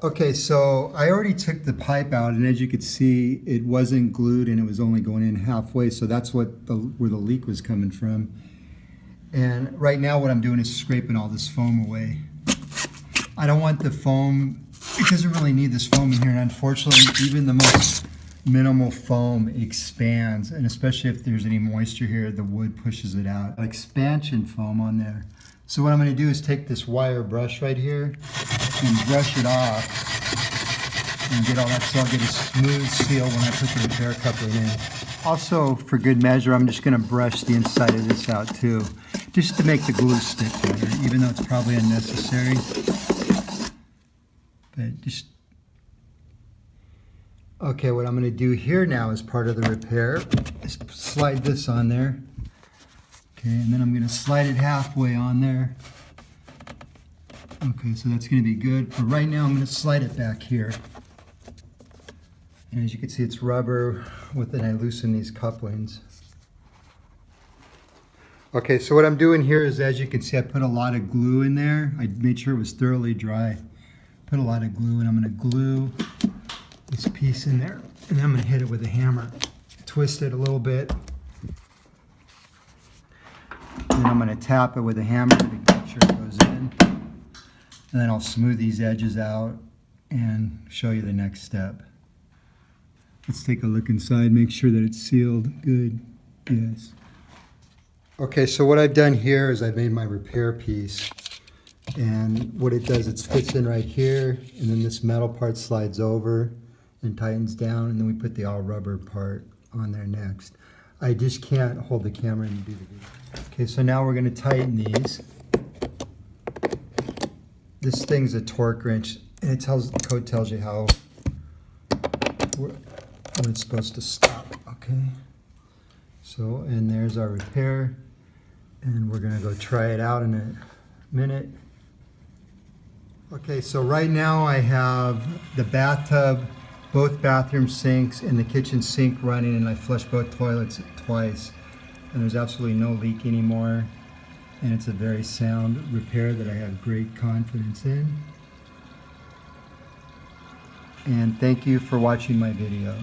Okay, so I already took the pipe out, and as you could see, it wasn't glued and it was only going in halfway, so that's where the leak was coming from. And right now what I'm doing is scraping all this foam away. I don't want the foam, it doesn't really need this foam in here, and unfortunately even the most minimal foam expands, and especially if there's any moisture here, the wood pushes it out. Expansion foam on there. So what I'm going to do is take this wire brush right here and brush it off and get all that, so I'll get a smooth seal when I put the repair coupling in. Also, for good measure, I'm just going to brush the inside of this out too, just to make the glue stick better, even though it's probably unnecessary. But just okay, what I'm going to do here now as part of the repair is slide this on there. Okay, and then I'm going to slide it halfway on there. Okay, so that's going to be good. For right now, I'm going to slide it back here. And as you can see, it's rubber with it. I loosen these couplings. Okay, so what I'm doing here is, as you can see, I put a lot of glue in there. I made sure it was thoroughly dry. Put a lot of glue, and I'm going to glue this piece in there. And then I'm going to hit it with a hammer. Twist it a little bit. And then I'm going to tap it with a hammer to make sure it goes in. And then I'll smooth these edges out and show you the next step. Let's take a look inside, make sure that it's sealed good. Yes. Okay, so what I've done here is I've made my repair piece. And what it does, it fits in right here, and then this metal part slides over and tightens down, and then we put the all rubber part on there next. I just can't hold the camera and do the video. Okay, so now we're going to tighten these. This thing's a torque wrench, and it tells, the code tells you how, when it's supposed to stop. Okay, so, and there's our repair, and we're going to go try it out in a minute. Okay, so right now I have the bathtub, both bathroom sinks, and the kitchen sink running, and I flushed both toilets twice. And there's absolutely no leak anymore. And it's a very sound repair that I have great confidence in. And thank you for watching my video.